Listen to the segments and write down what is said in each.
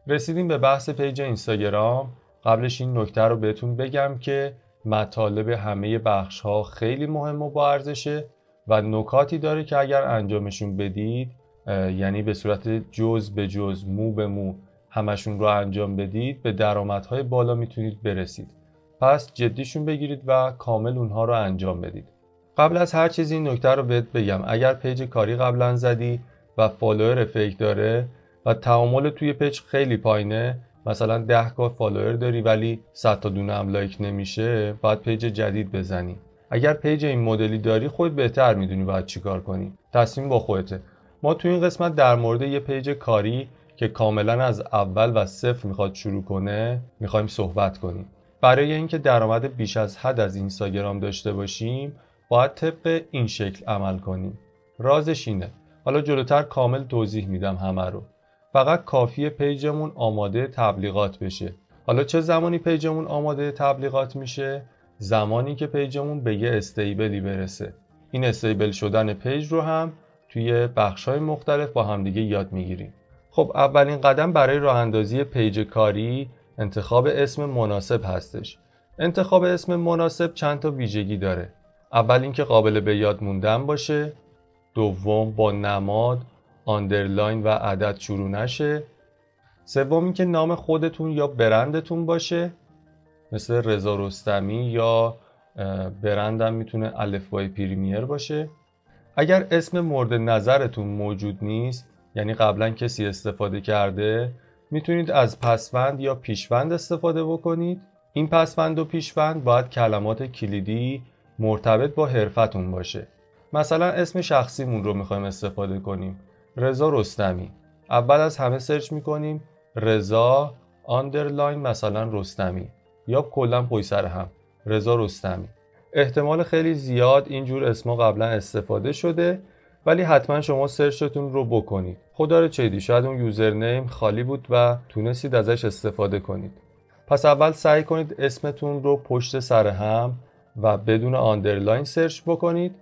رسیدیم به بحث پیج اینستاگرام. قبلش این نکته رو بهتون بگم که مطالب همه بخش‌ها خیلی مهم و با ارزشه و نکاتی داره که اگر انجامشون بدید، یعنی به صورت جز به جز، مو به مو همشون رو انجام بدید، به درآمدهای بالا میتونید برسید. پس جدیشون بگیرید و کامل اونها رو انجام بدید. قبل از هر چیزی این نکته رو بهت بگم، اگر پیج کاری قبلا زدی و فالوور فیک داره و تعامل توی پیج خیلی پایینه، مثلا 10,000 فالوور داری ولی 100 تا دونه هم لایک نمیشه، باید پیج جدید بزنی. اگر پیج این مدلی داری، خود بهتر میدونی باید چیکار کنی. تصمیم با خودته. ما توی این قسمت در مورد یه پیج کاری که کاملا از اول و صفر میخواد شروع کنه میخوایم صحبت کنیم. برای اینکه درآمد بیش از حد از اینستاگرام داشته باشیم، باید طبق این شکل عمل کنیم. رازش اینه. حالا جلوتر کامل توضیح میدم همه رو. فقط کافیه پیجمون آماده تبلیغات بشه. حالا چه زمانی پیجمون آماده تبلیغات میشه؟ زمانی که پیجمون به یه استیبلی برسه. این استیبل شدن پیج رو هم توی بخش‌های مختلف با همدیگه یاد میگیریم. خب اولین قدم برای راه اندازی پیج کاری انتخاب اسم مناسب هستش. انتخاب اسم مناسب چند تا ویژگی داره. اول اینکه قابل به یاد موندن باشه، دوم با نماد، آندرلاین و عدد شروع نشه، سوم اینکه نام خودتون یا برندتون باشه، مثل رضا رستمی، یا برندم میتونه الفبای پریمیر باشه. اگر اسم مورد نظرتون موجود نیست، یعنی قبلا کسی استفاده کرده، میتونید از پسوند یا پیشوند استفاده بکنید. این پسوند و پیشوند باید کلمات کلیدی مرتبط با حرفتون باشه. مثلا اسم شخصیمون رو میخوایم استفاده کنیم، رضا رستمی. اول از همه سرچ میکنیم رضا آندرلاین مثلا رستمی، یا کلا پشت سر هم رضا رستمی. احتمال خیلی زیاد اینجور اسما قبلا استفاده شده، ولی حتما شما سرچتون رو بکنید. خدا رو چیدی، شاید اون یوزرنیم خالی بود و تونستید ازش استفاده کنید. پس اول سعی کنید اسمتون رو پشت سر هم و بدون آندرلاین سرچ بکنید.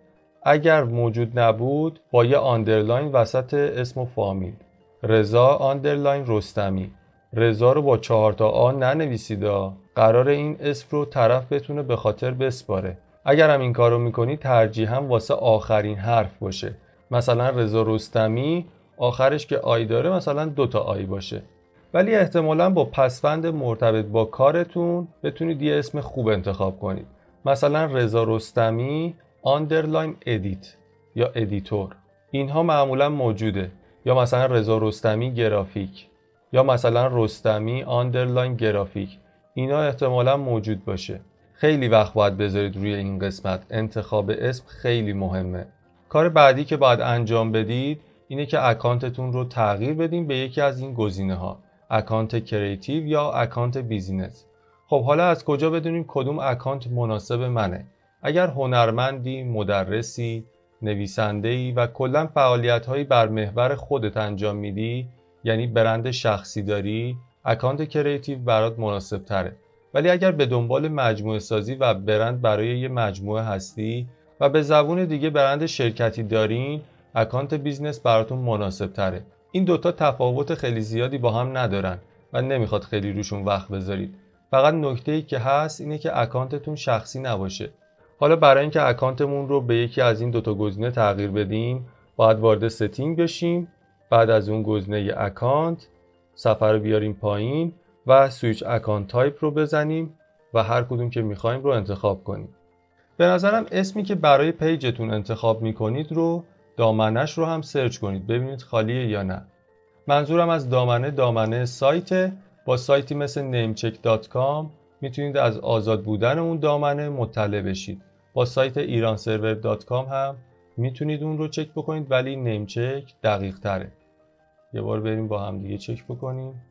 اگر موجود نبود، با یه آندرلاین وسط اسم و فامیل، رضا آندرلاین رستمی. رضا رو با 4 تا آ ننویسید، قرار این اسم رو طرف بتونه به خاطر بسپاره. اگر هم این کارو میکنی، ترجیحاً واسه آخرین حرف باشه. مثلا رضا رستمی آخرش که آی داره، مثلا 2 تا آی باشه. ولی احتمالاً با پسوند مرتبط با کارتون بتونید یه اسم خوب انتخاب کنید. مثلا رضا رستمی آندرلاین ادیت یا ادیتور، اینها معمولا موجوده. یا مثلا رضا رستمی گرافیک، یا مثلا رستمی آندرلاین گرافیک، اینا احتمالا موجود باشه. خیلی وقت باید بذارید روی این قسمت. انتخاب اسم خیلی مهمه. کار بعدی که باید انجام بدید اینه که اکانتتون رو تغییر بدین به یکی از این گزینه‌ها، اکانت کریتیو یا اکانت بیزینس. خب حالا از کجا بدونیم کدوم اکانت مناسب منه؟ اگر هنرمندی، مدرسی، نویسنده‌ای و کلاً فعالیت‌هایی بر محور خودت انجام میدی، یعنی برند شخصی داری، اکانت کریتیو برات مناسب تره. ولی اگر به دنبال مجموعه سازی و برند برای یه مجموعه هستی و به زبون دیگه برند شرکتی دارین، اکانت بیزنس براتون مناسب تره. این دوتا تفاوت خیلی زیادی با هم ندارن و نمیخواد خیلی روشون وقت بذارید. فقط نکته‌ای که هست اینه که اکانتتون شخصی نباشه. حالا برای اینکه اکانتمون رو به یکی از این دوتا گزینه تغییر بدیم، باید وارد ستینگ بشیم. بعد از اون گزینه اکانت، صفحه رو بیاریم پایین و سویچ اکانت تایپ رو بزنیم و هر کدوم که میخوایم رو انتخاب کنیم. به نظرم اسمی که برای پیجتون انتخاب میکنید رو، دامنش رو هم سرچ کنید ببینید خالیه یا نه. منظورم از دامنه سایت. با سایتی مثل namecheck.com میتونید از آزاد بودن اون دامنه مطلع بشید. با سایت iranserver.com هم میتونید اون رو چک بکنید، ولی نیمچک دقیق تره. یه بار بریم با هم دیگه چک بکنیم.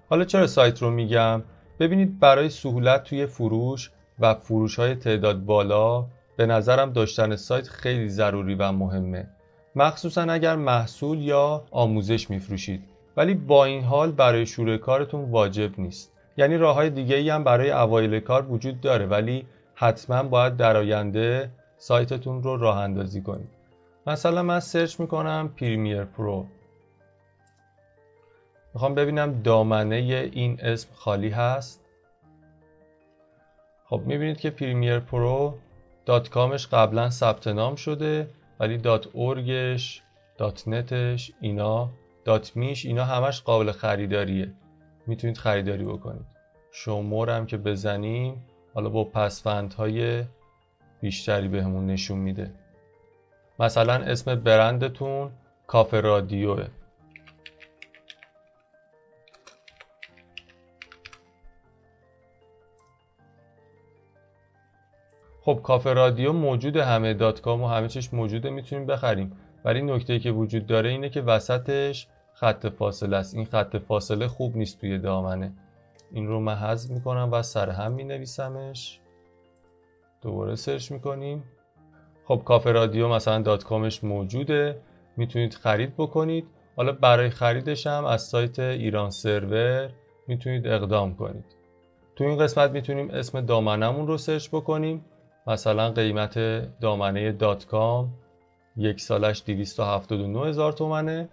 حالا چرا سایت رو میگم؟ ببینید برای سهولت توی فروش و فروش‌های تعداد بالا، به نظرم داشتن سایت خیلی ضروری و مهمه. مخصوصا اگر محصول یا آموزش میفروشید. ولی با این حال برای شروع کارتون واجب نیست. یعنی راه‌های دیگه‌ای هم برای اوایل کار وجود داره، ولی حتما باید در آینده سایتتون رو راه اندازی کنید. مثلا من سرچ میکنم پریمیر پرو. میخوام ببینم دامنه این اسم خالی هست. خب میبینید که پریمیر پرو .کامش قبلا ثبت نام شده، ولی .orgش، .netش، اینا .میش اینا همش قابل خریداریه، میتونید خریداری بکنید. شمارم که بزنیم حالا با پسوندهای بیشتری بهمون نشون میده. مثلا اسم برندتون کافه رادیوه. خب کافه رادیو موجوده، همه .کام و همه چیش موجوده، میتونیم بخریم، ولی نکته‌ای که وجود داره اینه که وسطش خط فاصله است. این خط فاصله خوب نیست توی دامنه. این رو من حذف میکنم و سر هم مینویسمش. دوباره سرچ میکنیم. خب کافه رادیو مثلا .کامش موجوده، میتونید خرید بکنید. حالا برای خریدش هم از سایت ایران سرور میتونید اقدام کنید. تو این قسمت میتونیم اسم دامنمون رو سرچ بکنیم. مثلا قیمت دامنه .کام یک سالش 279,000 تومنه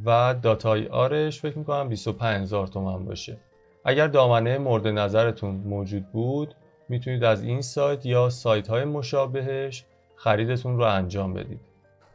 و داتای آرش فکر میکنم 25,000 تومن باشه. اگر دامنه مورد نظرتون موجود بود میتونید از این سایت یا سایت های مشابهش خریدتون رو انجام بدید.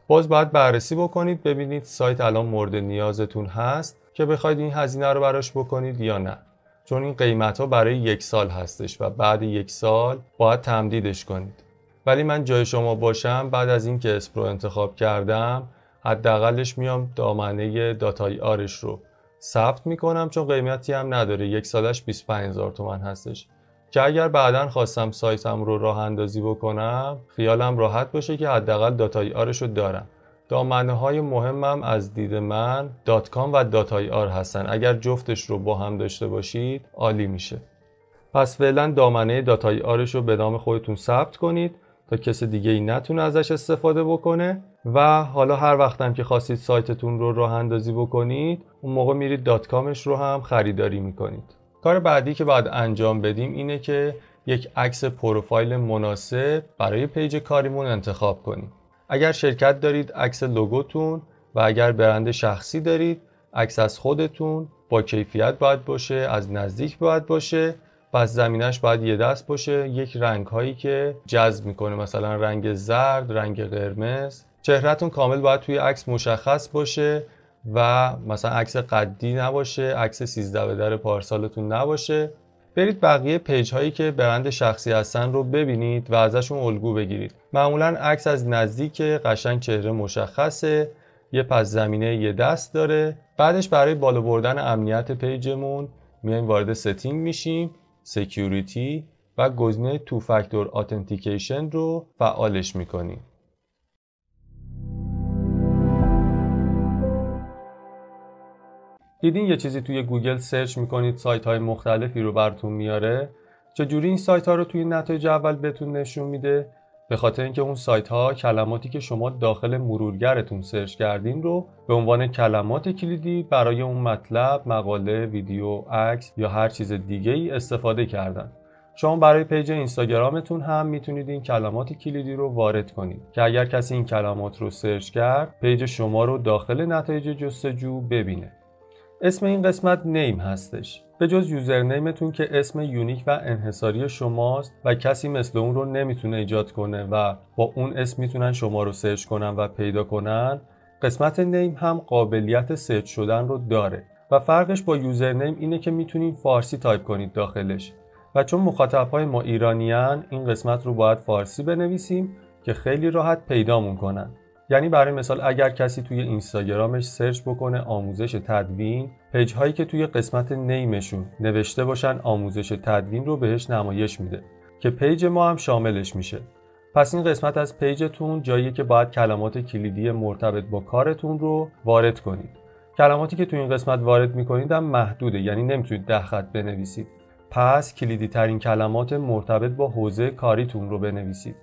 باز باید بررسی بکنید ببینید سایت الان مورد نیازتون هست که بخواید این هزینه رو براش بکنید یا نه، چون این قیمت ها برای 1 سال هستش و بعد 1 سال باید تمدیدش کنید. ولی من جای شما باشم بعد از این که اسم رو انتخاب کردم حداقلش میام دامنه داتای آرش رو ثبت میکنم، چون قیمتی هم نداره، 1 سالش 25,000 تومان هستش، که اگر بعداً خواستم سایتم رو راه اندازی بکنم خیالم راحت باشه که حداقل داتای آرش رو دارم. دامنه های مهمم از دید من .کام و داتای آر هستن. اگر جفتش رو با هم داشته باشید عالی میشه. پس فعلا دامنه داتای آرش رو به نام خودتون ثبت کنید تا کس دیگه ای نتونه ازش استفاده بکنه و حالا هر وقتم که خواستید سایتتون رو راه اندازی بکنید اون موقع میرید .کامش رو هم خریداری میکنید. کار بعدی که باید انجام بدیم اینه که یک عکس پروفایل مناسب برای پیج کاریمون انتخاب کنیم. اگر شرکت دارید عکس لوگوتون و اگر برند شخصی دارید عکس از خودتون با کیفیت باید باشه، از نزدیک باید باشه، پس زمینش باید یه دست باشه، یک رنگ هایی که جذب میکنه، مثلا رنگ زرد، رنگ قرمز. چهرهتون کامل باید توی عکس مشخص باشه و مثلا عکس قدی نباشه، عکس 13 به در پارسالتون نباشه. برید بقیه پیج هایی که برند شخصی هستن رو ببینید و ازشون الگو بگیرید. معمولا عکس از نزدیک قشنگ چهره مشخصه، یه پس زمینه یه دست داره. بعدش برای بالا بردن امنیت پیجمون میایم وارد ستینگ میشیم، سکیوریتی و گزینه 2 فاکتور اتنتیکیشن رو فعالش میکنیم. دیدین یه چیزی توی گوگل سرچ میکنید سایت های مختلفی رو براتون میاره؟ چجوری این سایت ها رو توی نتایج اول بهتون نشون میده؟ به خاطر اینکه اون سایت ها کلماتی که شما داخل مرورگرتون سرچ کردین رو به عنوان کلمات کلیدی برای اون مطلب، مقاله، ویدیو، عکس یا هر چیز دیگه ای استفاده کردن. شما برای پیج اینستاگرامتون هم میتونید این کلمات کلیدی رو وارد کنید که اگر کسی این کلمات رو سرچ کرد پیج شما رو داخل نتایج جستجو ببینه. اسم این قسمت نیم هستش. به جز یوزرنیمتون که اسم یونیک و انحصاری شماست و کسی مثل اون رو نمیتونه ایجاد کنه و با اون اسم میتونن شما رو سرچ کنن و پیدا کنن، قسمت نیم هم قابلیت سرچ شدن رو داره و فرقش با یوزرنیم اینه که میتونید فارسی تایپ کنید داخلش و چون مخاطبهای ما ایرانیان این قسمت رو باید فارسی بنویسیم که خیلی راحت پیدامون کنن. یعنی برای مثال اگر کسی توی اینستاگرامش سرچ بکنه آموزش تدوین، پیج هایی که توی قسمت نیمشون نوشته باشن آموزش تدوین رو بهش نمایش میده که پیج ما هم شاملش میشه. پس این قسمت از پیجتون جاییه که باید کلمات کلیدی مرتبط با کارتون رو وارد کنید. کلماتی که توی این قسمت وارد میکنید هم محدوده، یعنی نمیتونید 10 خط بنویسید. پس کلیدی ترین کلمات مرتبط با حوزه کاریتون رو بنویسید.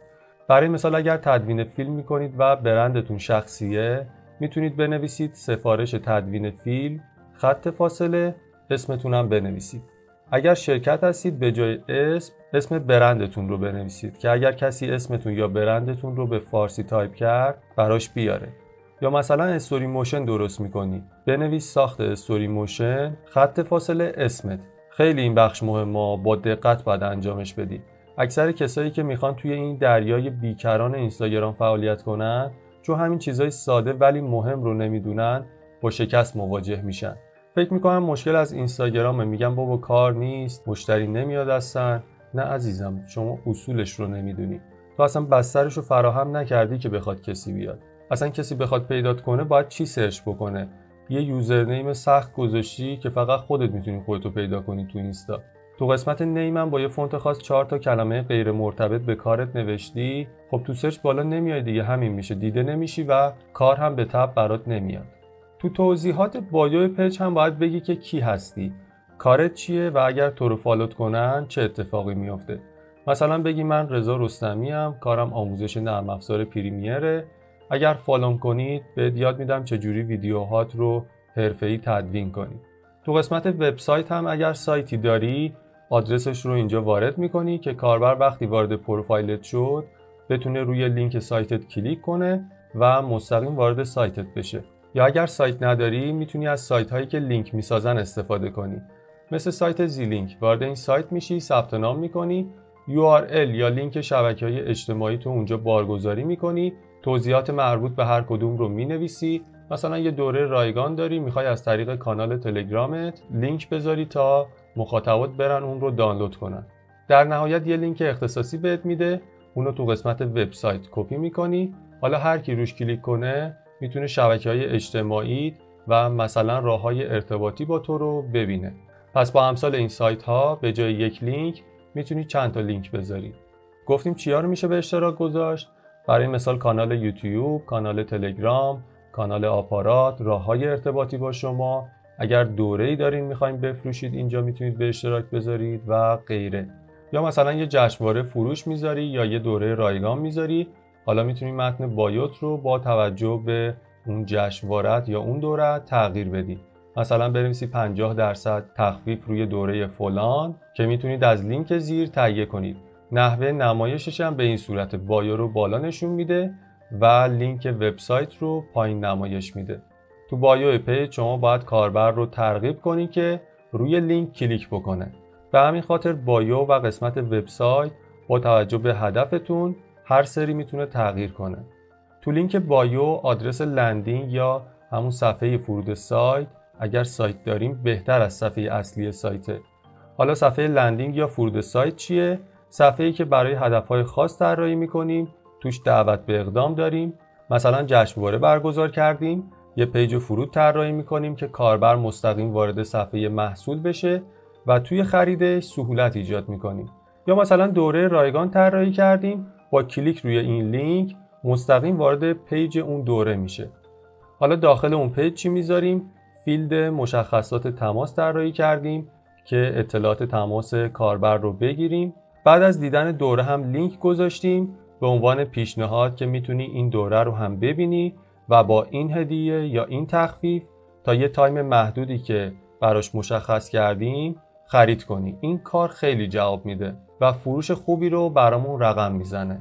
برای مثال اگر تدوین فیلم میکنید و برندتون شخصیه میتونید بنویسید سفارش تدوین فیلم، خط فاصله، اسمتون هم بنویسید. اگر شرکت هستید به جای اسم برندتون رو بنویسید که اگر کسی اسمتون یا برندتون رو به فارسی تایپ کرد براش بیاره. یا مثلا استوری موشن درست میکنی، بنویس ساخت استوری موشن خط فاصله اسمت. خیلی این بخش مهمه، با دقت باید انجامش بدی. اکثر کسایی که میخوان توی این دریای بیکران اینستاگرام فعالیت کنن، چون همین چیزای ساده ولی مهم رو نمیدونن، با شکست مواجه میشن. فکر میکنم مشکل از اینستاگرامه، میگن بابا کار نیست، مشتری نمیاد هستن. نه عزیزم، شما اصولش رو نمیدونی. تو اصلا بسترش رو فراهم نکردی که بخواد کسی بیاد. اصلا کسی بخواد پیدات کنه باید چی سرچ بکنه؟ یه یوزرنیم سخت گذاشتی که فقط خودت میتونی خودتو پیدا کنی تو اینستا. تو قسمت نیمم با یه فونت خاص 4 تا کلمه غیر مرتبط به کارت نوشتی، خب تو سرچ بالا نمیای دیگه، همین میشه، دیده نمیشی و کار هم به تبع برات نمیاد. تو توضیحات بایو پیج هم باید بگی که کی هستی، کارت چیه و اگر تو رو فالوت کنن چه اتفاقی میفته. مثلا بگی من رضا رستمی ام، کارم آموزش نرم افزار پریمیره. اگر فالوم کنید بهت یاد میدم چجوری ویدیوهات رو حرفه‌ای تدوین کنی. تو قسمت وبسایت هم اگر سایتی داری، آدرسش رو اینجا وارد میکنی که کاربر وقتی وارد پروفایلت شد بتونه روی لینک سایتت کلیک کنه و مستقیم وارد سایتت بشه. یا اگر سایت نداری میتونی از سایت هایی که لینک میسازن استفاده کنی، مثل سایت زیلینک. وارد این سایت میشی، ثبت نام میکنی، URL یا لینک شبکه‌های اجتماعی تو اونجا بارگذاری میکنی، توضیحات مربوط به هر کدوم رو مینویسی. مثلا یه دوره رایگان داری، میخوای از طریق کانال تلگرامت لینک بذاری تا مخاطبات برن اون رو دانلود کنن. در نهایت یه لینک اختصاصی بهت میده، اونو تو قسمت وبسایت کپی میکنی. حالا هر کی روش کلیک کنه میتونه شبکه‌های اجتماعی و مثلا راه‌های ارتباطی با تو رو ببینه. پس با امثال این سایت ها به جای یک لینک میتونی چند تا لینک بذاری. گفتیم چیا رو میشه به اشتراک گذاشت؟ برای مثال کانال یوتیوب، کانال تلگرام، کانال آپارات، راه‌های ارتباطی با شما. اگر دوره‌ای دارین می‌خواید بفروشید اینجا میتونید به اشتراک بذارید و غیره. یا مثلا یه جشنواره فروش میذاری یا یه دوره رایگان میذاری. حالا میتونی متن بایوت رو با توجه به اون جشنواره یا اون دوره تغییر بدی. مثلا بنویسی 50% تخفیف روی دوره فلان که میتونید از لینک زیر تهیه کنید. نحوه نمایشش هم به این صورت، بایو رو بالا نشون میده و لینک وبسایت رو پایین نمایش میده. تو بایو پیج شما باید کاربر رو ترغیب کنی که روی لینک کلیک بکنه. به همین خاطر بایو و قسمت وبسایت با توجه به هدفتون هر سری میتونه تغییر کنه. تو لینک بایو آدرس لندینگ یا همون صفحه فرود سایت، اگر سایت داریم بهتر از صفحه اصلی سایته. حالا صفحه لندینگ یا فرود سایت چیه؟ صفحه‌ای که برای هدف‌های خاص طراحی می‌کنیم، توش دعوت به اقدام داریم. مثلا جشنواره برگزار کردیم، یه پیج فرود طراحی می‌کنیم که کاربر مستقیم وارد صفحه محصول بشه و توی خریدش سهولت ایجاد می‌کنیم. یا مثلا دوره رایگان طراحی کردیم، با کلیک روی این لینک مستقیم وارد پیج اون دوره میشه. حالا داخل اون پیج چی می‌ذاریم؟ فیلد مشخصات تماس طراحی کردیم که اطلاعات تماس کاربر رو بگیریم. بعد از دیدن دوره هم لینک گذاشتیم به عنوان پیشنهاد که میتونی این دوره رو هم ببینی و با این هدیه یا این تخفیف تا یه تایم محدودی که براش مشخص کردیم خرید کنی. این کار خیلی جواب میده و فروش خوبی رو برامون رقم میزنه.